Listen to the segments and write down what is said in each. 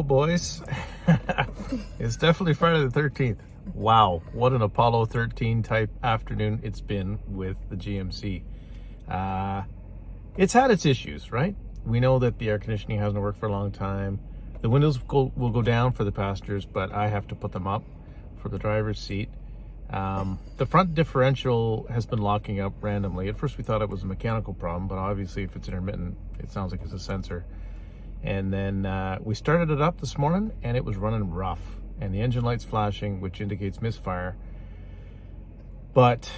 boys. It's definitely Friday the 13th. Wow, what an Apollo 13 type afternoon it's been with the GMC. It's had its issues, right? We know that the air conditioning hasn't worked for a long time. The windows will go down for the passengers, but I have to put them up for the driver's seat. The front differential has been locking up randomly. At first we thought it was a mechanical problem, but obviously if it's intermittent, it sounds like it's a sensor. And then we started it up this morning and it was running rough, and the engine light's flashing, which indicates misfire, but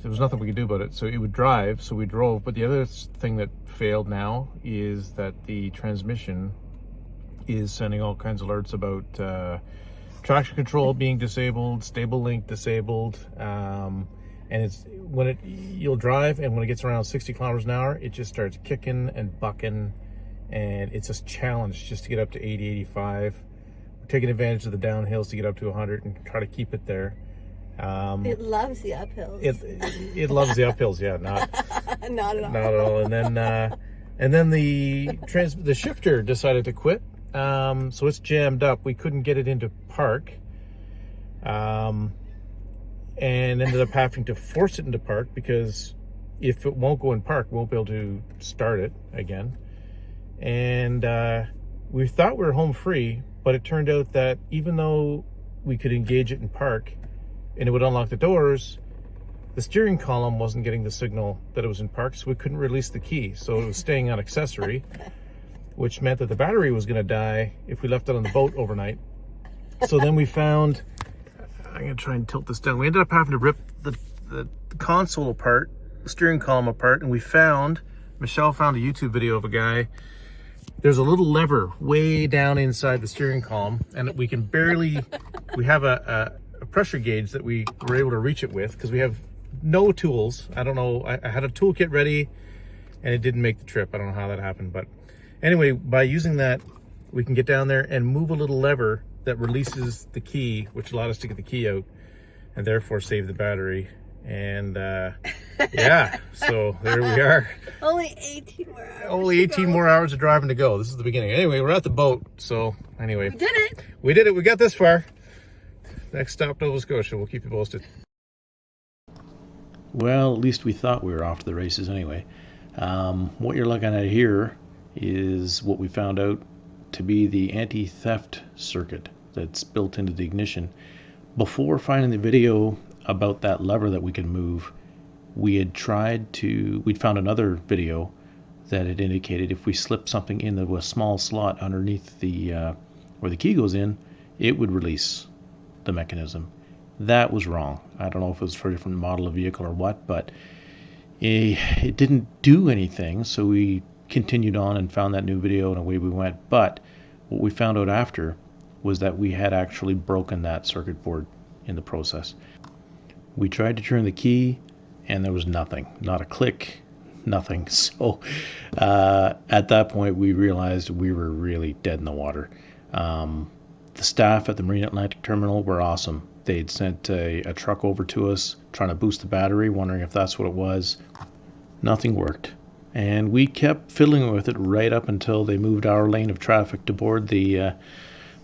there was nothing we could do about it. So it would drive, so we drove. But the other thing that failed now is that the transmission is sending all kinds of alerts about traction control being disabled, stable link disabled, and it's you'll drive, and when it gets around 60 kilometers an hour, it just starts kicking and bucking, and it's a challenge just to get up to 80, 85. We're taking advantage of the downhills to get up to 100 and try to keep it there. It loves the uphills. It loves the uphills, yeah, not not at all. Not at all. And then the shifter decided to quit. So it's jammed up. We couldn't get it into park, and ended up having to force it into park, because if it won't go in park, we won't be able to start it again. And we thought we were home free, but it turned out that even though we could engage it in park and it would unlock the doors, the steering column wasn't getting the signal that it was in park, so we couldn't release the key. So it was staying on accessory, which meant that the battery was going to die if we left it on the boat overnight. So then we found, I'm going to try and tilt this down. We ended up having to rip the console apart, the steering column apart, and Michelle found a YouTube video of a guy. There's a little lever way down inside the steering column, and we can barely, we have a pressure gauge that we were able to reach it with, because we have no tools. I don't know, I had a toolkit ready and it didn't make the trip. I don't know how that happened, but anyway, by using that, we can get down there and move a little lever that releases the key, which allowed us to get the key out and therefore save the battery. And yeah, so there we are. Only 18 more hours. Only 18 more hours of driving to go. This is the beginning. Anyway, we're at the boat. So anyway, We did it. We did it. We got this far. Next stop, Nova Scotia. We'll keep you posted. Well, at least we thought we were off to the races anyway. What you're looking at here is what we found out to be the anti-theft circuit that's built into the ignition. Before finding the video about that lever that we can move, we'd found another video that had indicated if we slip something into a small slot underneath the where the key goes in, it would release the mechanism. That was wrong. I don't know if it was for a different model of vehicle or what, but it didn't do anything, so we continued on and found that new video, and away we went. But what we found out after was that we had actually broken that circuit board in the process. We tried to turn the key and there was nothing, not a click, nothing. So at that point we realized we were really dead in the water. The staff at the Marine Atlantic terminal were awesome. They'd sent a truck over to us trying to boost the battery, wondering if that's what it was. Nothing worked. And we kept fiddling with it right up until they moved our lane of traffic to board the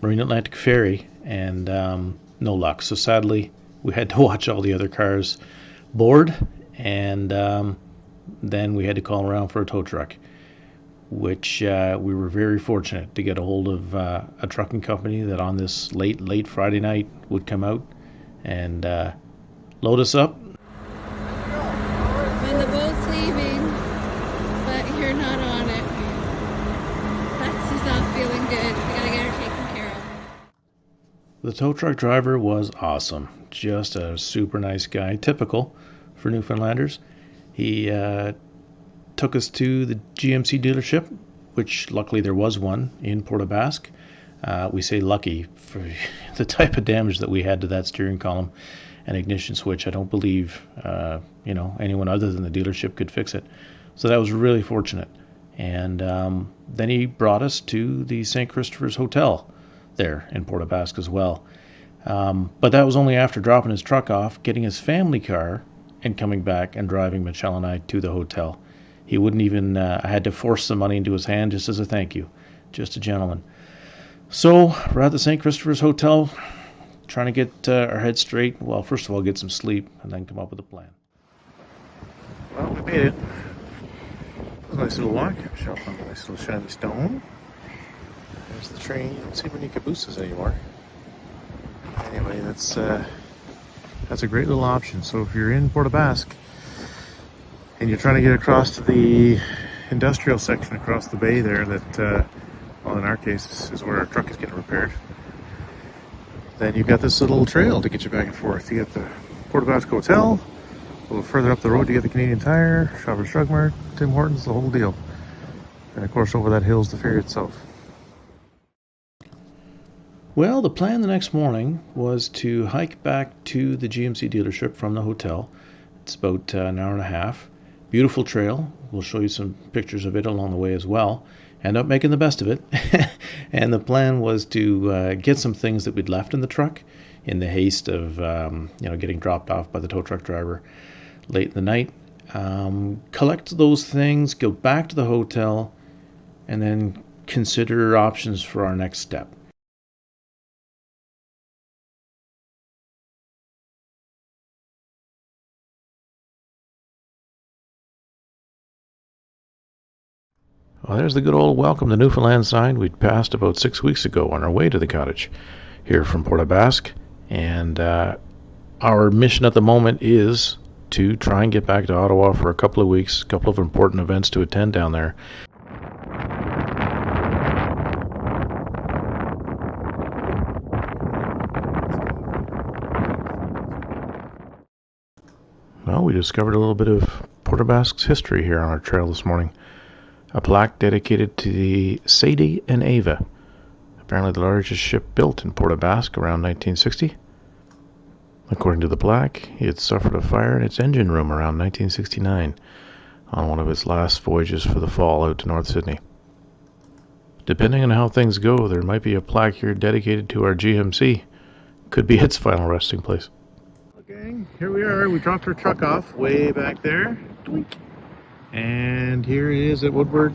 Marine Atlantic Ferry, and no luck. So sadly, we had to watch all the other cars board, and then we had to call around for a tow truck, which we were very fortunate to get a hold of a trucking company that on this late Friday night would come out and load us up. When the boat's leaving, but you're not on it, that's just not feeling good. We gotta get her taken care of. The tow truck driver was awesome. Just a super nice guy, typical for Newfoundlanders. He took us to the GMC dealership, which luckily there was one in Port-Aux-Basques. We say lucky for the type of damage that we had to that steering column and ignition switch. I don't believe anyone other than the dealership could fix it. So that was really fortunate. And then he brought us to the St. Christopher's Hotel there in Port-Aux-Basques as well. But that was only after dropping his truck off, getting his family car, and coming back and driving Michelle and I to the hotel. He wouldn't even, I had to force the money into his hand just as a thank you. Just a gentleman. So we're at the St. Christopher's Hotel, trying to get our heads straight. Well, first of all, get some sleep, and then come up with a plan. Well, we made it. It was a nice little walk. Michelle found a nice little shiny stone. There's the train. You don't see many cabooses anymore. Anyway, that's a great little option. So if you're in Port-Aux-Basques and you're trying to get across to the industrial section across the bay there, that well, in our case is where our truck is getting repaired, then you've got this little trail to get you back and forth. You got the Port-Aux-Basques Hotel. A little further up the road, you get the Canadian Tire, Shoppers Drug Mart, Tim Hortons, the whole deal. And of course, over that hill is the ferry itself. Well, the plan the next morning was to hike back to the GMC dealership from the hotel. It's about an hour and a half. Beautiful trail. We'll show you some pictures of it along the way as well. End up making the best of it. And the plan was to get some things that we'd left in the truck in the haste of getting dropped off by the tow truck driver late in the night. Collect those things, go back to the hotel, and then consider options for our next step. Well, there's the good old welcome to Newfoundland sign we'd passed about 6 weeks ago on our way to the cottage here from Port-Aux-Basques. And our mission at the moment is to try and get back to Ottawa for a couple of weeks, a couple of important events to attend down there. Well, we discovered a little bit of Port-Aux-Basques history here on our trail this morning. A plaque dedicated to the Sadie and Ava, apparently the largest ship built in Port-Aux-Basques around 1960. According to the plaque, it suffered a fire in its engine room around 1969 on one of its last voyages for the fall out to North Sydney. Depending on how things go, there might be a plaque here dedicated to our GMC. Could be its final resting place. Okay, here we are. We dropped our truck off way back there. Doink. And here it is at Woodward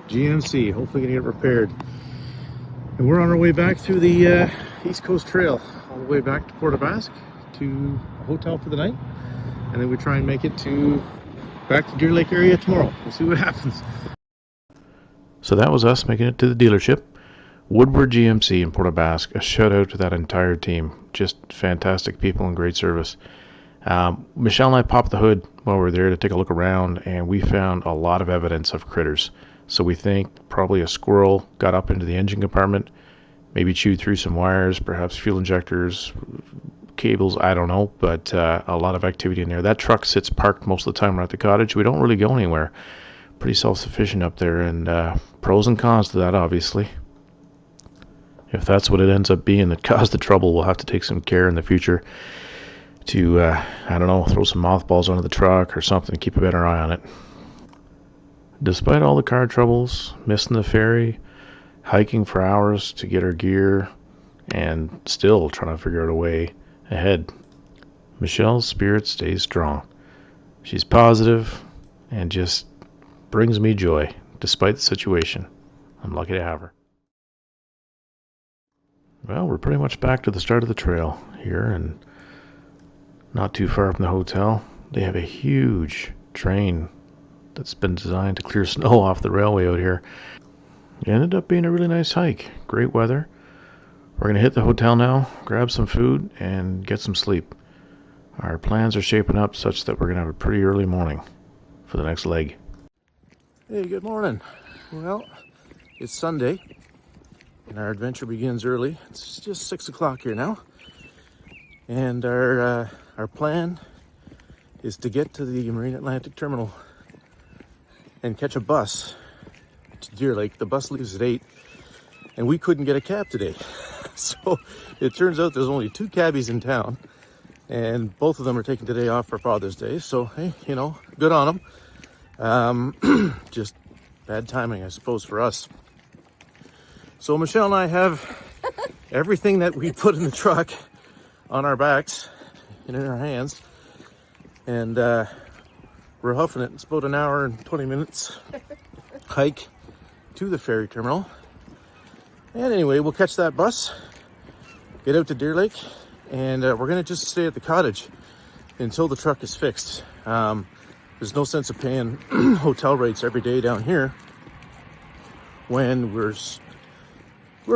GMC. Hopefully gonna get repaired. And we're on our way back through the East Coast Trail, all the way back to Port-Aux-Basques to a hotel for the night. And then we try and make it back to Deer Lake area tomorrow. We'll see what happens. So that was us making it to the dealership. Woodward GMC in Port-Aux-Basques. A shout out to that entire team. Just fantastic people and great service. Michelle and I popped the hood while we were there to take a look around, and we found a lot of evidence of critters. So we think probably a squirrel got up into the engine compartment, maybe chewed through some wires, perhaps fuel injectors, cables, I don't know, but a lot of activity in there. That truck sits parked most of the time around the cottage. We don't really go anywhere. Pretty self-sufficient up there, and pros and cons to that, obviously. If that's what it ends up being that caused the trouble, we'll have to take some care in the future to, I don't know, throw some mothballs onto the truck or something, keep a better eye on it. Despite all the car troubles, missing the ferry, hiking for hours to get our gear, and still trying to figure out a way ahead, Michelle's spirit stays strong. She's positive and just brings me joy, despite the situation. I'm lucky to have her. Well, we're pretty much back to the start of the trail here, and not too far from the hotel. They have a huge train that's been designed to clear snow off the railway out here. It ended up being a really nice hike. Great weather. We're going to hit the hotel now, grab some food, and get some sleep. Our plans are shaping up such that we're going to have a pretty early morning for the next leg. Hey, good morning. Well, it's Sunday, and our adventure begins early. It's just 6 o'clock here now. And our plan is to get to the Marine Atlantic Terminal and catch a bus to Deer Lake. The bus leaves at 8, and we couldn't get a cab today. So it turns out there's only 2 cabbies in town, and both of them are taking today off for Father's Day. So, hey, good on them. Just bad timing, I suppose, for us. So Michelle and I have everything that we put in the truck on our backs and in our hands, and we're huffing it. It's about an hour and 20 minutes hike to the ferry terminal, And anyway, we'll catch that bus, get out to Deer Lake, and we're gonna just stay at the cottage until the truck is fixed. There's no sense of paying hotel rates every day down here when we're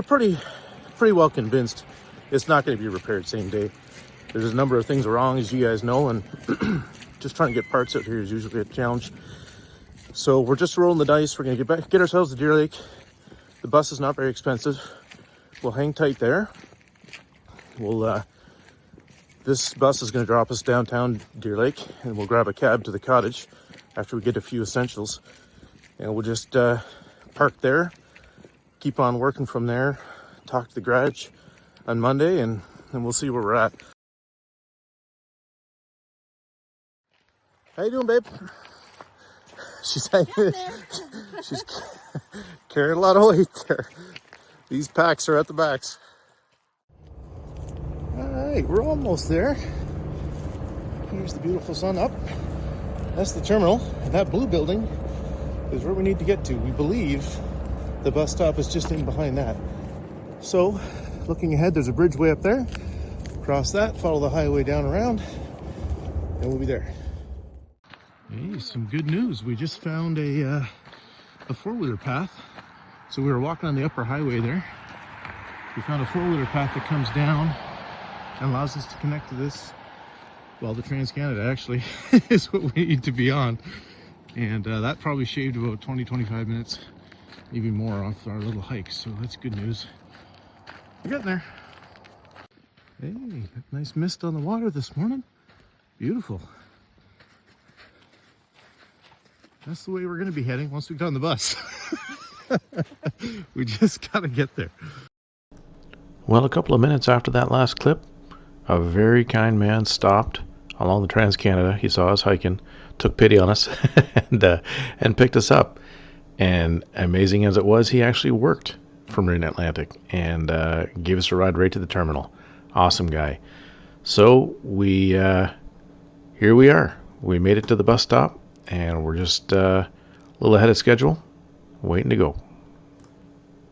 pretty well convinced it's not going to be repaired same day. There's a number of things wrong, as you guys know, and just trying to get parts out here is usually a challenge. So we're just rolling the dice. We're going to get ourselves to Deer Lake. The bus is not very expensive. We'll hang tight there. This bus is going to drop us downtown Deer Lake, and we'll grab a cab to the cottage after we get a few essentials. And we'll just park there, keep on working from there, talk to the garage on Monday, and we'll see where we're at. How you doing, babe? She's carrying a lot of weight there. These packs are at the backs. All right, we're almost there. Here's the beautiful sun up. That's the terminal. That blue building is where we need to get to. We believe the bus stop is just in behind that. So, looking ahead, there's a bridge way up there. Cross that, follow the highway down around, and we'll be there. Hey, some good news. We just found a four-wheeler path. So we were walking on the upper highway there. We found a four-wheeler path that comes down and allows us to connect to this. Well, the Trans-Canada actually is what we need to be on. And that probably shaved about 20-25 minutes, maybe more, off our little hike. So that's good news. We're getting there. Hey, nice mist on the water this morning. Beautiful. That's the way we're going to be heading once we get on the bus. We just got to get there. Well, a couple of minutes after that last clip, a very kind man stopped along the Trans-Canada. He saw us hiking, took pity on us, and picked us up. And amazing as it was, he actually worked for Marine Atlantic and gave us a ride right to the terminal. Awesome guy. So here we are. We made it to the bus stop, and we're just a little ahead of schedule, waiting to go.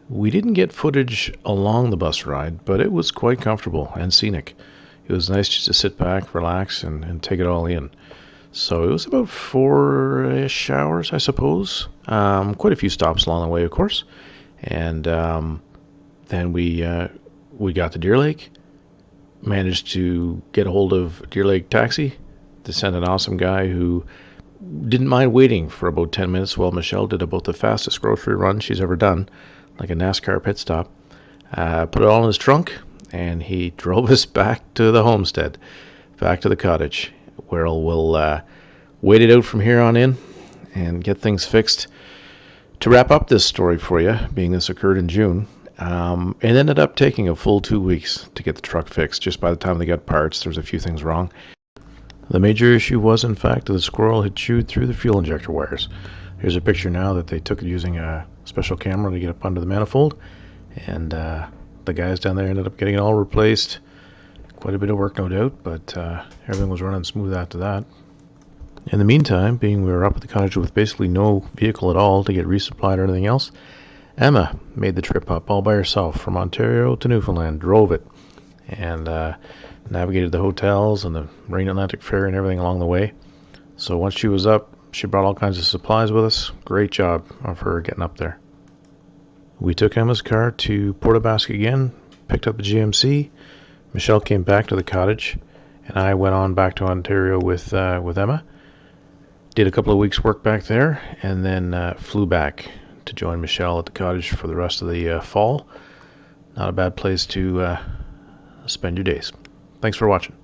We didn't get footage along the bus ride, but it was quite comfortable and scenic. It was nice just to sit back, relax, and take it all in. So it was about 4-ish hours, I suppose. Quite a few stops along the way, of course. And then we got to Deer Lake, managed to get a hold of Deer Lake Taxi to send an awesome guy who didn't mind waiting for about 10 minutes while Michelle did about the fastest grocery run she's ever done, like a NASCAR pit stop. Put it all in his trunk, and he drove us back to the homestead, back to the cottage, where we'll wait it out from here on in and get things fixed. To wrap up this story for you, being this occurred in June, it ended up taking a full 2 weeks to get the truck fixed. Just by the time they got parts, there was a few things wrong. The major issue was, in fact, that the squirrel had chewed through the fuel injector wires. Here's a picture now that they took using a special camera to get up under the manifold, and the guys down there ended up getting it all replaced. Quite a bit of work, no doubt, but everything was running smooth after that. In the meantime, being we were up at the cottage with basically no vehicle at all to get resupplied or anything else, Emma made the trip up all by herself from Ontario to Newfoundland, drove it, and navigated the hotels and the Marine Atlantic Ferry and everything along the way. So once she was up, she brought all kinds of supplies with us. Great job of her getting up there. We took Emma's car to Port-Aux-Basques again, picked up the GMC. Michelle came back to the cottage, and I went on back to Ontario with Emma. Did a couple of weeks' work back there, and then flew back to join Michelle at the cottage for the rest of the fall. Not a bad place to spend your days. Thanks for watching.